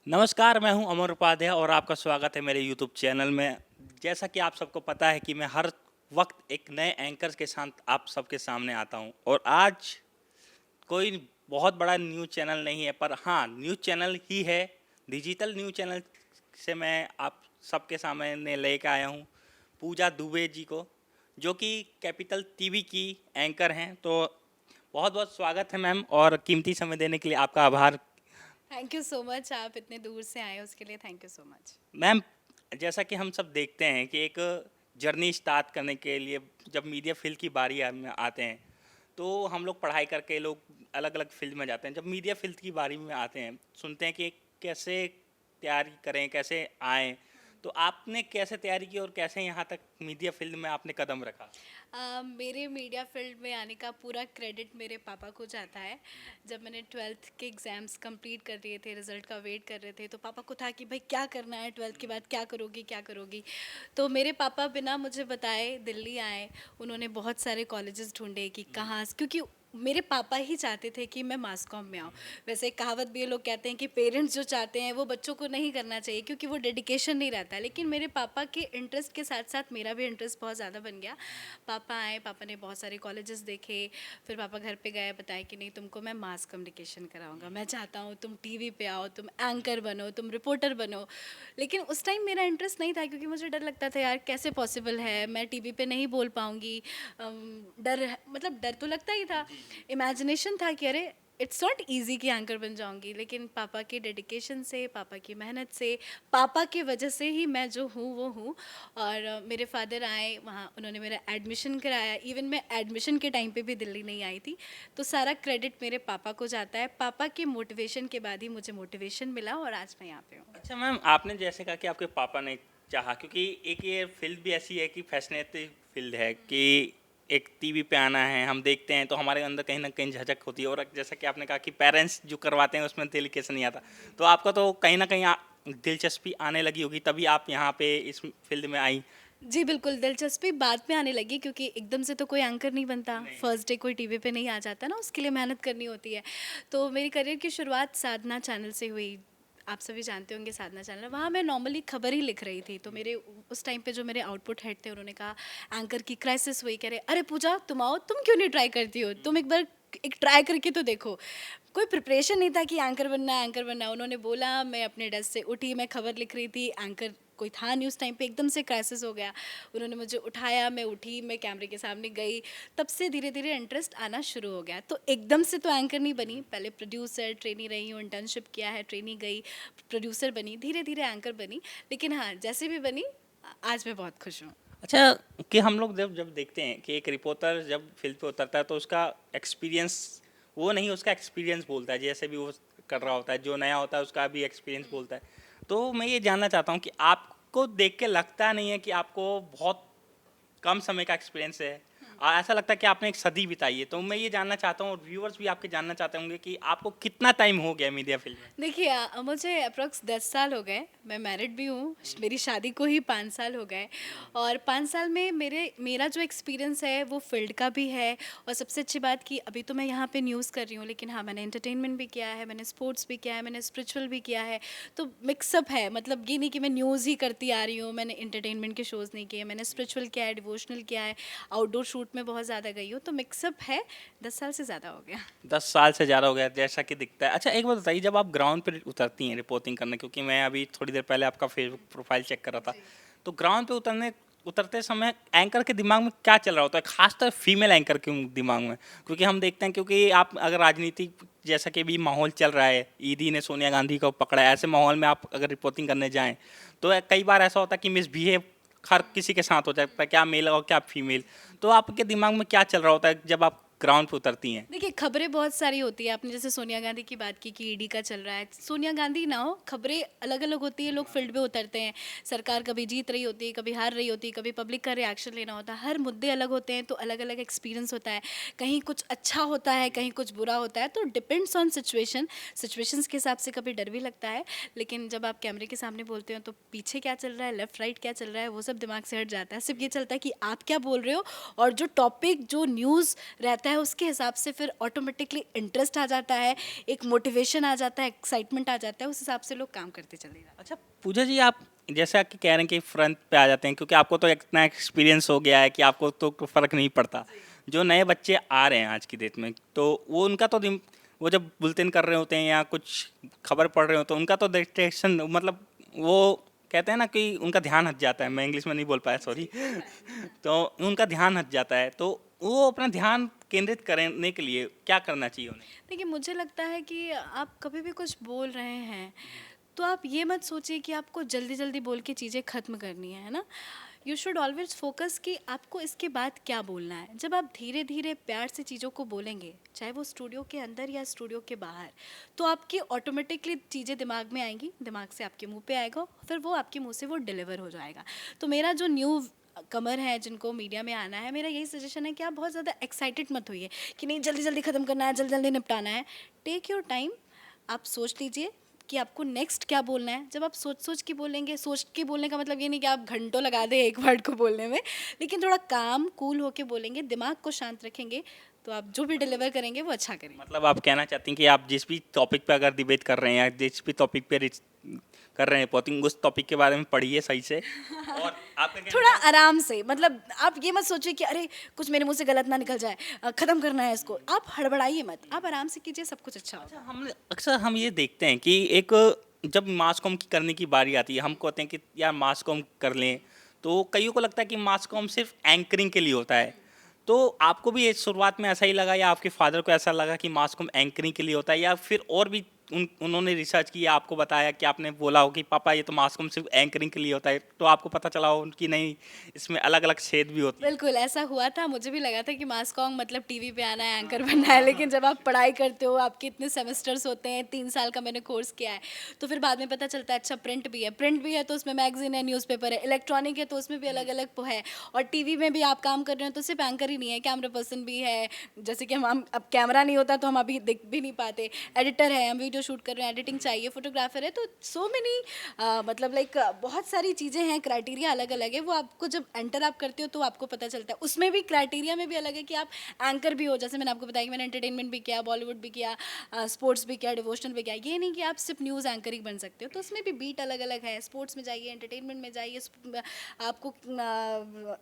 नमस्कार, मैं हूं अमर उपाध्याय और आपका स्वागत है मेरे यूट्यूब चैनल में। जैसा कि आप सबको पता है कि मैं हर वक्त एक नए एंकर के साथ आप सबके सामने आता हूं और आज कोई बहुत बड़ा न्यूज़ चैनल नहीं है, पर हाँ, न्यूज़ चैनल ही है। डिजिटल न्यूज़ चैनल से मैं आप सबके सामने लेकर आया हूं पूजा दुबे जी को, जो कि कैपिटल टीवी की एंकर हैं। तो बहुत बहुत स्वागत है मैम, और कीमती समय देने के लिए आपका आभार। Thank you so much. आप इतने दूर से आए उसके लिए thank you so much. Ma'am, जैसा कि हम सब देखते हैं कि एक जर्नी स्टार्ट करने के लिए जब मीडिया फील्ड की बारी में आते हैं, तो हम लोग पढ़ाई करके लोग अलग अलग फील्ड में जाते हैं। जब मीडिया फील्ड की बारी में आते हैं, सुनते हैं कि कैसे तैयारी करें, कैसे आएँ। तो आपने कैसे तैयारी की और कैसे यहाँ तक मीडिया फील्ड में आपने कदम रखा? मेरे मीडिया फील्ड में आने का पूरा क्रेडिट मेरे पापा को जाता है। जब मैंने 12th के एग्ज़ाम्स कंप्लीट कर लिए थे, रिज़ल्ट का वेट कर रहे थे, तो पापा को था कि भाई क्या करना है, 12th के बाद क्या करोगी क्या करोगी। तो मेरे पापा बिना मुझे बताए दिल्ली आए। उन्होंने बहुत सारे कॉलेजेस ढूंढे कि कहाँ, क्योंकि मेरे पापा ही चाहते थे कि मैं मास कॉम में आऊँ। वैसे एक कहावत भी ये लोग कहते हैं कि पेरेंट्स जो चाहते हैं वो बच्चों को नहीं करना चाहिए, क्योंकि वो डेडिकेशन नहीं रहता है। लेकिन मेरे पापा के इंटरेस्ट के साथ साथ मेरा भी इंटरेस्ट बहुत ज़्यादा बन गया। पापा आए, पापा ने बहुत सारे कॉलेजेस देखे। फिर पापा घर पे गए, बताया कि नहीं, तुमको मैं मास कम्युनिकेशन कराऊंगा, मैं चाहता हूँ तुम टीवी पे आओ, तुम एंकर बनो, तुम रिपोर्टर बनो। लेकिन उस टाइम मेरा इंटरेस्ट नहीं था, क्योंकि मुझे डर लगता था यार कैसे पॉसिबल है, मैं टीवी पे नहीं बोल पाऊँगी। मतलब डर तो लगता ही था। इमेजिनेशन था कि अरे इट्स नॉट ईजी कि एंकर बन जाऊंगी। लेकिन पापा के डेडिकेशन से, पापा की मेहनत से, पापा की वजह से ही मैं जो हूँ वो हूँ। और मेरे फादर आए वहाँ, उन्होंने मेरा एडमिशन कराया। इवन मैं एडमिशन के टाइम पे भी दिल्ली नहीं आई थी। तो सारा क्रेडिट मेरे पापा को जाता है। पापा के मोटिवेशन के बाद ही मुझे मोटिवेशन मिला और आज मैं यहाँ पे हूँ। अच्छा मैम, आपने जैसे कहा कि आपके पापा ने चाहा, क्योंकि एक ये फील्ड भी ऐसी है कि फैसिनेटिंग फील्ड है कि एक टीवी पे आना है, हम देखते हैं तो हमारे अंदर कहीं ना कहीं झटक होती है। और जैसा कि आपने कहा कि पेरेंट्स जो करवाते हैं उसमें दिल कैसे नहीं आता, तो आपका तो कहीं ना कहीं दिलचस्पी आने लगी होगी, तभी आप यहाँ पे इस फील्ड में आई। जी बिल्कुल, दिलचस्पी बाद में आने लगी, क्योंकि एकदम से तो कोई एंकर नहीं बनता, नहीं। फर्स्ट डे कोई टीवी पे नहीं आ जाता ना, उसके लिए मेहनत करनी होती है। तो मेरी करियर की शुरुआत साधना चैनल से हुई। आप सभी जानते होंगे साधना चैनल, वहाँ मैं नॉर्मली खबर ही लिख रही थी। तो मेरे उस टाइम पे जो मेरे आउटपुट हेड थे, उन्होंने कहा, एंकर की क्राइसिस हुई, कह रहे अरे पूजा तुम आओ, तुम क्यों नहीं ट्राई करती हो, तुम एक बार एक ट्राई करके तो देखो। कोई प्रिपरेशन नहीं था कि एंकर बनना है, एंकर बनना है। उन्होंने बोला, मैं अपने डेस्क से उठी, मैं खबर लिख रही थी, एंकर कोई था नहीं उस टाइम पे, एकदम से क्राइसिस हो गया। उन्होंने मुझे उठाया, मैं उठी, मैं कैमरे के सामने गई। तब से धीरे धीरे इंटरेस्ट आना शुरू हो गया। तो एकदम से तो एंकर नहीं बनी, पहले प्रोड्यूसर ट्रेनी रही हूँ, इंटर्नशिप किया है, ट्रेनी गई, प्रोड्यूसर बनी, धीरे धीरे एंकर बनी। लेकिन हाँ, जैसे भी बनी, आज मैं बहुत खुश हूँ। अच्छा, कि हम लोग जब जब देखते हैं कि एक रिपोर्टर जब फील्ड पे उतरता है तो उसका एक्सपीरियंस, वो नहीं, उसका एक्सपीरियंस बोलता है। जैसे भी वो कर रहा होता है, जो नया होता है उसका भी एक्सपीरियंस बोलता है। तो मैं ये जानना चाहता हूँ कि आपको देख के लगता नहीं है कि आपको बहुत कम समय का एक्सपीरियंस है? ऐसा लगता है कि आपने एक सदी बिताई है। तो मैं ये जानना चाहता हूँ और व्यूअर्स भी आपके जानना चाहते होंगे कि आपको कितना टाइम हो गया मीडिया फील्ड में? देखिए, मुझे अप्रॉक्स 10 साल हो गए। मैं मैरिड भी हूँ, मेरी शादी को ही 5 साल हो गए। और 5 साल में मेरा जो एक्सपीरियंस है वो फील्ड का भी है। और सबसे अच्छी बात कि अभी तो मैं यहाँ पे न्यूज़ कर रही हूँ, लेकिन हाँ, मैंने एंटरटेनमेंट भी किया है, मैंने स्पोर्ट्स भी किया है, मैंने स्पिरिचुअल भी किया है। तो मिक्सअप है, मतलब ये नहीं कि मैं न्यूज़ ही करती आ रही हूँ, मैंने एंटरटेनमेंट के शोज़ नहीं किए, मैंने स्पिरिचुअल किया है, डिवोशनल किया है, आउटडोर शूट में बहुत ज़्यादा गई हूँ। तो मिक्सअप है, 10 साल से ज़्यादा हो गया। 10 साल से ज़्यादा हो गया जैसा कि दिखता है। अच्छा, एक बात बताइए, जब आप ग्राउंड पर उतरती हैं रिपोर्टिंग करने, क्योंकि मैं अभी थोड़ी देर पहले आपका फेसबुक प्रोफाइल चेक कर रहा था, तो ग्राउंड पे उतरते समय एंकर के दिमाग में क्या चल रहा होता है, खासकर फीमेल एंकर के दिमाग में? क्योंकि हम देखते हैं, क्योंकि आप अगर राजनीतिक जैसा कि भी माहौल चल रहा है, ईडी ने सोनिया गांधी को पकड़ा है, ऐसे माहौल में आप अगर रिपोर्टिंग करने जाएं तो कई बार ऐसा होता है कि मिसबिहेव हर किसी के साथ हो जाता है, क्या मेल और क्या फीमेल। तो आपके दिमाग में क्या चल रहा होता है जब आप ग्राउंड पे उतरती हैं? देखिए, खबरें बहुत सारी होती है। आपने जैसे सोनिया गांधी की बात की कि ईडी का चल रहा है, सोनिया गांधी ना हो, खबरें अलग अलग होती है, लोग फील्ड पे उतरते हैं। सरकार कभी जीत रही होती है, कभी हार रही होती है, कभी पब्लिक का रिएक्शन लेना होता है, हर मुद्दे अलग होते हैं, तो अलग अलग एक्सपीरियंस होता है। कहीं कुछ अच्छा होता है, कहीं कुछ बुरा होता है, तो डिपेंड्स ऑन सिचुएशंस के हिसाब से कभी डर भी लगता है। लेकिन जब आप कैमरे के सामने बोलते हो तो पीछे क्या चल रहा है, लेफ्ट राइट क्या चल रहा है, वो सब दिमाग से हट जाता है। सिर्फ ये चलता है कि आप क्या बोल रहे हो, और जो टॉपिक, जो न्यूज़ रहता आता है उसके हिसाब से फिर ऑटोमेटिकली इंटरेस्ट आ जाता है, एक मोटिवेशन आ जाता है, एक्साइटमेंट आ जाता है, उस हिसाब से लोग काम करते चले जाते हैं। अच्छा पूजा जी, आप जैसे आपके कह रहे हैं कि फ्रंट पे आ जाते हैं क्योंकि आपको तो इतना एक्सपीरियंस हो गया है कि आपको तो फ़र्क नहीं पड़ता। जो नए बच्चे आ रहे हैं आज की डेट में, तो वो उनका तो वो जब बुलेटिन कर रहे होते हैं या कुछ खबर पढ़ रहे हो तो उनका तो डिस्ट्रैक्शन, मतलब वो कहते हैं ना कि उनका ध्यान हट जाता है। मैं इंग्लिश में नहीं बोल पाया, सॉरी। तो उनका ध्यान हट जाता है, तो वो अपना ध्यान केंद्रित करने के लिए क्या करना चाहिए उन्हें? देखिए, मुझे लगता है कि आप कभी भी कुछ बोल रहे हैं तो आप ये मत सोचिए कि आपको जल्दी जल्दी बोल के चीज़ें ख़त्म करनी है ना। यू शुड ऑलवेज फोकस कि आपको इसके बाद क्या बोलना है। जब आप धीरे धीरे प्यार से चीज़ों को बोलेंगे, चाहे वो स्टूडियो के अंदर या स्टूडियो के बाहर, तो आपकी ऑटोमेटिकली चीज़ें दिमाग में आएंगी, दिमाग से आपके मुंह पे आएगा, फिर वो आपके मुंह से वो डिलीवर हो जाएगा। तो मेरा जो न्यू कमर है जिनको मीडिया में आना है, मेरा यही सजेशन है कि आप बहुत ज़्यादा एक्साइटेड मत होइए कि नहीं जल्दी जल्दी ख़त्म करना है, जल्दी जल्दी निपटाना है। Take your time. आप सोच लीजिए कि आपको नेक्स्ट क्या बोलना है। जब आप सोच सोच के बोलेंगे, सोच के बोलने का मतलब ये नहीं कि आप घंटों लगा दें एक वर्ड को बोलने में, लेकिन थोड़ा काम कूल होके बोलेंगे, दिमाग को शांत रखेंगे, तो आप जो भी डिलीवर करेंगे वो अच्छा करेंगे। मतलब आप कहना चाहती हैं कि आप जिस भी टॉपिक पे अगर डिबेट कर रहे हैं या जिस भी टॉपिक पे कर रहे हैं रिपोर्टिंग, उस टॉपिक के बारे में पढ़िए सही से। और आपका कहना थोड़ा आराम से, मतलब आप ये मत सोचिए कि अरे कुछ मेरे मुंह से गलत ना निकल जाए, ख़त्म करना है इसको। आप हड़बड़ाइए मत, आप आराम से कीजिए, सब कुछ अच्छा होगा। हम अक्सर हम ये देखते हैं कि एक जब मास कॉम की करने की बारी आती है, हम कहते हैं कि यार मास कॉम कर लें, तो कईयों को लगता है कि मास कॉम सिर्फ एंकरिंग के लिए होता है। तो आपको भी ये शुरुआत में ऐसा ही लगा या आपके फादर को ऐसा लगा कि मास कॉम एंकरिंग के लिए होता है, या फिर और भी उन्होंने रिसर्च की, आपको बताया कि आपने बोला हो कि पापा ये तो मास कॉम सिर्फ एंकरिंग के लिए होता है, तो आपको पता चला हो कि नहीं, इसमें अलग अलग शेड भी होती है? बिल्कुल, ऐसा हुआ था। मुझे भी लगा था कि मास कॉम मतलब टीवी पे आना है, एंकर बनना है, लेकिन जब आप पढ़ाई करते हो, आपके इतने सेमेस्टर्स होते हैं, 3 साल का मैंने कोर्स किया है, तो फिर बाद में पता चलता है अच्छा प्रिंट भी है। प्रिंट भी है तो उसमें मैगज़ीन है, न्यूज़पेपर है, इलेक्ट्रॉनिक है तो उसमें भी अलग-अलग है, और टीवी में भी आप काम कर रहे हो तो सिर्फ एंकर ही नहीं है, कैमरा पर्सन भी है। जैसे कि हम अब कैमरा नहीं होता तो हम अभी दिख भी नहीं पाते। एडिटर है, हम वीडियो शूट कर रहे हैं, एडिटिंग चाहिए, फोटोग्राफर है, तो सो मेनी मतलब लाइक बहुत सारी चीज़ें हैं, क्राइटेरिया अलग-अलग है। वो आपको जब एंटर आप करते हो तो आपको पता चलता है। उसमें भी क्राइटेरिया में भी अलग है कि आप एंकर भी हो, जैसे मैंने आपको बताया कि मैंने एंटरटेनमेंट भी किया, बॉलीवुड भी किया, स्पोर्ट्स भी किया, डिवोशनल भी किया। ये नहीं कि आप सिर्फ न्यूज़ एंकर ही बन सकते हो, तो उसमें भी बीट अलग-अलग है। स्पोर्ट्स में जाइए, एंटरटेनमेंट में जाइए, आपको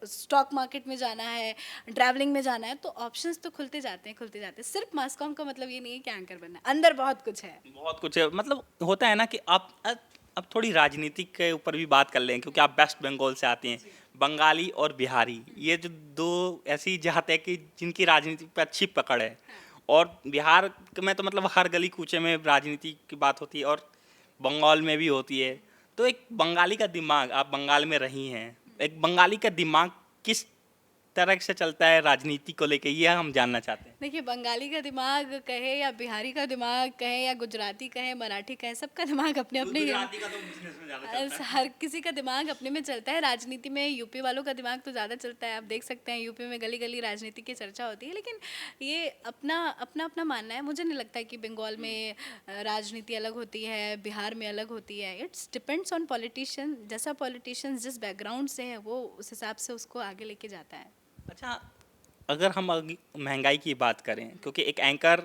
स्टॉक मार्केट में जाना है, ट्रैवलिंग में जाना है, तो ऑप्शंस तो खुलते जाते हैं, खुलते जाते हैं। सिर्फ मास कॉम का मतलब ये नहीं है कि एंकर बनना है, अंदर बहुत कुछ है। बहुत कुछ है, मतलब होता है ना कि आप अब थोड़ी राजनीति के ऊपर भी बात कर लें, क्योंकि आप वेस्ट बंगाल से आते हैं। बंगाली और बिहारी, ये जो दो ऐसी जात है कि जिनकी राजनीति पे अच्छी पकड़ है। और बिहार में तो मतलब हर गली कूचे में राजनीति की बात होती है, और बंगाल में भी होती है। तो एक बंगाली का दिमाग, आप बंगाल में रही हैं, एक बंगाली का दिमाग किस तरह से चलता है राजनीति को लेके, ये हम जानना चाहते हैं। देखिए, बंगाली का दिमाग कहे या बिहारी का दिमाग कहे या गुजराती कहे, मराठी कहे, सबका दिमाग अपने अपने गुजराती का तो बिजनेस में ज़्यादा चलता है। हर किसी का दिमाग अपने में चलता है। राजनीति में यूपी वालों का दिमाग तो ज़्यादा चलता है। आप देख सकते हैं यूपी में गली गली राजनीति की चर्चा होती है, लेकिन ये अपना अपना अपना मानना है। मुझे नहीं लगता है कि बंगाल में राजनीति अलग होती है, बिहार में अलग होती है। It's depends on politician. जैसा पॉलिटिशियन जिस बैकग्राउंड से है वो उस हिसाब से उसको आगे लेके जाता है। अच्छा, अगर हम महंगाई की बात करें, क्योंकि एक एंकर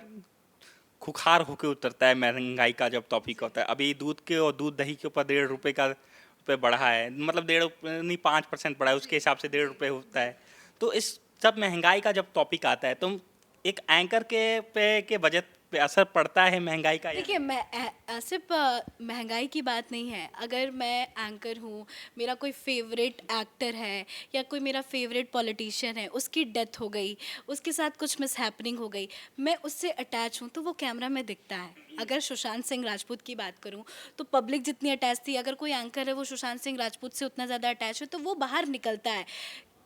खुखार होके उतरता है महंगाई का जब टॉपिक होता है। अभी दूध के और दूध दही के ऊपर 1.5 रुपये का रुपये बढ़ा है, मतलब 1.5 नहीं 5% बढ़ा है, उसके हिसाब से 1.5 रुपये होता है। तो इस सब महंगाई का जब टॉपिक आता है, तो एक एंकर के बजट पे असर पड़ता है महंगाई का, या देखिए, मैं सिर्फ महंगाई की बात नहीं है। अगर मैं एंकर हूँ, मेरा कोई फेवरेट एक्टर है या कोई मेरा फेवरेट पॉलिटिशियन है, उसकी डेथ हो गई, उसके साथ कुछ मिस हैपनिंग हो गई, मैं उससे अटैच हूँ तो वो कैमरा में दिखता है। अगर सुशांत सिंह राजपूत की बात करूँ तो पब्लिक जितनी अटैच थी, अगर कोई एंकर है वो सुशांत सिंह राजपूत से उतना ज़्यादा अटैच है तो वो बाहर निकलता है,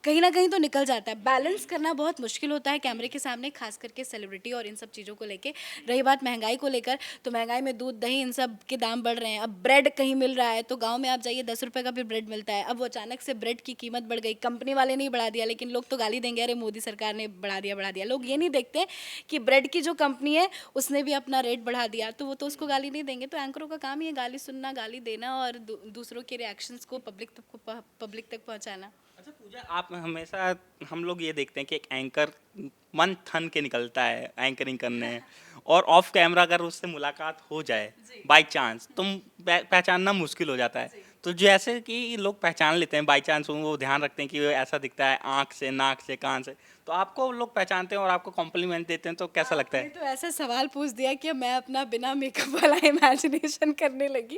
कहीं ना कहीं तो निकल जाता है। बैलेंस करना बहुत मुश्किल होता है कैमरे के सामने, खास करके सेलिब्रिटी और इन सब चीज़ों को लेके। रही बात महंगाई को लेकर, तो महंगाई में दूध दही इन सब के दाम बढ़ रहे हैं। अब ब्रेड कहीं मिल रहा है तो गांव में आप जाइए 10 रुपए का भी ब्रेड मिलता है। अब वो अचानक से ब्रेड की कीमत बढ़ गई, कंपनी वाले नहीं बढ़ा दिया, लेकिन लोग तो गाली देंगे, अरे मोदी सरकार ने बढ़ा दिया। लोग ये नहीं देखते कि ब्रेड की जो कंपनी है उसने भी अपना रेट बढ़ा दिया, तो वो तो उसको गाली नहीं देंगे। तो एंकरों का काम ही है गाली सुनना, गाली देना और दूसरों के रिएक्शंस को पब्लिक तक पहुँचाना। अच्छा पूजा, आप हमेशा हम लोग ये देखते हैं कि एक एंकर मन थन के निकलता है एंकरिंग करने, और ऑफ कैमरा अगर उससे मुलाकात हो जाए बाय चांस, तुम पहचानना मुश्किल हो जाता है। तो जैसे कि लोग पहचान लेते हैं बाय चांस, वो ध्यान रखते हैं कि वो ऐसा दिखता है आँख से, नाक से, कान से, तो आपको लोग पहचानते हैं और आपको कॉम्प्लीमेंट देते हैं, तो कैसा लगता आपने है? तो ऐसा सवाल पूछ दिया कि मैं अपना बिना मेकअप वाला इमेजिनेशन करने लगी।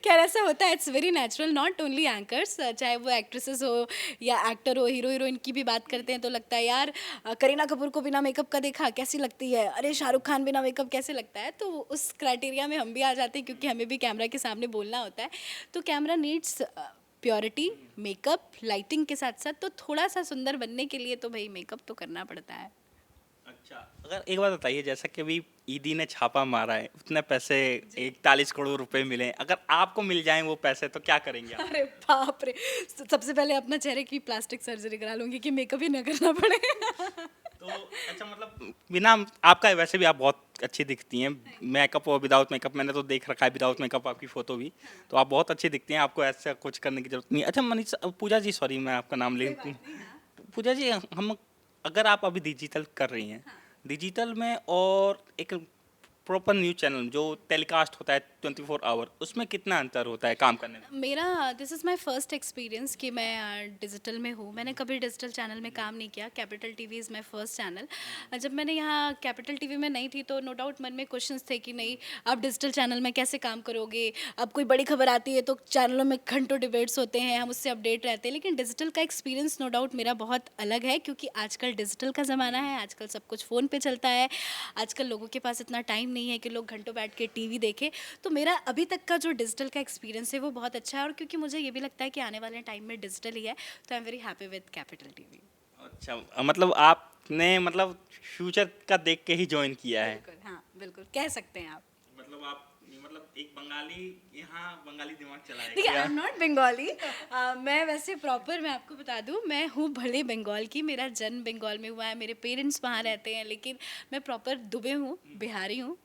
खैर ऐसा होता है, it's very natural, not only anchors, चाहे वो एक्ट्रेसेस हो या एक्टर हो, हीरो हीरोइन की भी बात करते हैं तो लगता है यार करीना कपूर को बिना मेकअप का देखा कैसी लगती है, अरे शाहरुख खान बिना मेकअप कैसे लगता है। तो उस क्राइटेरिया में हम भी आ जाते हैं क्योंकि हमें भी कैमरा के सामने बोलना होता है। तो camera needs purity, makeup, lighting के साथ साथ, तो थोड़ा सा सुंदर बनने के लिए तो भाई मेकअप तो करना पड़ता है। अच्छा, अगर एक बात बताइए, जैसा कि अभी ईडी ने छापा मारा है, उतने पैसे 41 करोड़ रुपए मिले हैं, अगर आपको मिल जाएं वो पैसे तो क्या करेंगे आप? अरे बाप रे, सबसे पहले अपना चेहरे की प्लास्टिक सर्जरी करा लूंगी कि मेकअप ही ना करना पड़े। तो अच्छा, मतलब बिना, आपका वैसे भी आप बहुत अच्छी दिखती हैं, मेकअप और विदाउट मेकअप, मैंने तो देख रखा है विदाउट मेकअप आपकी फ़ोटो भी, तो आप बहुत अच्छी दिखती हैं, आपको ऐसा कुछ करने की ज़रूरत नहीं है। अच्छा मनीषा, पूजा जी, सॉरी मैं आपका नाम ले, पूजा जी, हम, अगर आप अभी डिजिटल कर रही हैं, डिजिटल में और एक प्रॉपर न्यूज़ चैनल जो टेलीकास्ट होता है 24 आवर, उसमें कितना अंतर होता है काम करने में? मेरा this is my first experience कि मैं डिजिटल में हूँ। मैंने कभी डिजिटल चैनल में काम नहीं किया। Capital TV is my first channel. जब मैंने यहाँ कैपिटल टीवी में नहीं थी तो नो डाउट मन में क्वेश्चंस थे कि नहीं, आप डिजिटल चैनल में कैसे काम करोगे, अब कोई बड़ी खबर आती है तो चैनलों में घंटों डिबेट्स होते हैं, हम उससे अपडेट रहते हैं। लेकिन डिजिटल का एक्सपीरियंस नो डाउट मेरा बहुत अलग है क्योंकि आजकल डिजिटल का ज़माना है, आजकल सब कुछ फ़ोन पे चलता है, आजकल लोगों के पास इतना टाइम नहीं है कि लोग घंटों बैठ के टीवी देखें। तो मेरा अभी तक का जो डिजिटल का एक्सपीरियंस है वो बहुत अच्छा है, और क्योंकि मुझे ये भी लगता है कि आने वाले टाइम में डिजिटल ही है, तो I am very happy with capital TV. अच्छा, मतलब आपने, मतलब फ्यूचर का देख के ही ज्वाइन किया है? बिल्कुल, हाँ बिल्कुल कह सकते हैं आप। मतलब आप, मतलब एक बंगाली, यहाँ बंगाली दिमाग चला है देखिए, आई क्या? Am not Bengali. मैं वैसे प्रॉपर, मैं आपको बता दूं, मैं हूँ भले बंगाल की, मेरा जन्म बंगाल में हुआ है, मेरे पेरेंट्स वहाँ रहते हैं, लेकिन मैं प्रॉपर दुबे हूँ, बिहारी हूँ।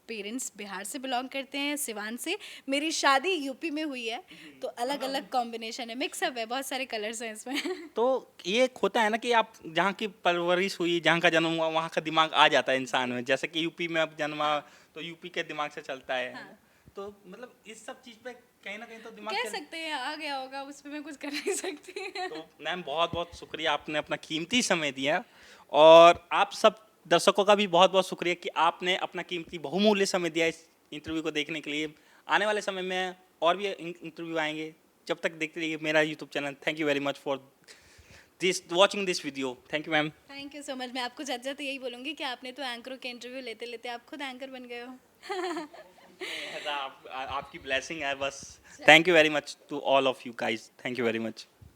पेरेंट्स बिहार से बिलोंग करते हैं, सिवान से। मेरी शादी यूपी में हुई है, तो अलग अलग कॉम्बिनेशन है, मिक्सअप है, बहुत सारे कलर्स हैं इसमें। तो ये एक होता है ना कि आप जहाँ की परवरिश हुई, जहाँ का जन्म हुआ, वहाँ का दिमाग आ जाता है इंसान में, जैसे कि यूपी में अब जन्मा तो यूपी के दिमाग से चलता है। हाँ। तो मतलब इस सब चीज़ पे कहीं ना कहीं तो दिमाग कह सकते हैं आ गया होगा, उस पर मैं कुछ कर नहीं सकती। तो मैम, बहुत बहुत शुक्रिया, आपने अपना कीमती समय दिया, और आप सब दर्शकों का भी बहुत बहुत शुक्रिया कि आपने अपना कीमती बहुमूल्य समय दिया इस इंटरव्यू को देखने के लिए। आने वाले समय में और भी इंटरव्यू आएंगे, जब तक देखते रहिए मेरा YouTube channel. Thank you very much for this watching this video. Thank you ma'am. Thank you so much. मैं आपको जाते जाते यही बोलूँगी कि आपने तो एंकरों के इंटरव्यू लेते लेते आप खुद एंकर बन गए हो। आपकी ब्लेसिंग है बस। Thank you very much to all of you guys, thank you very much.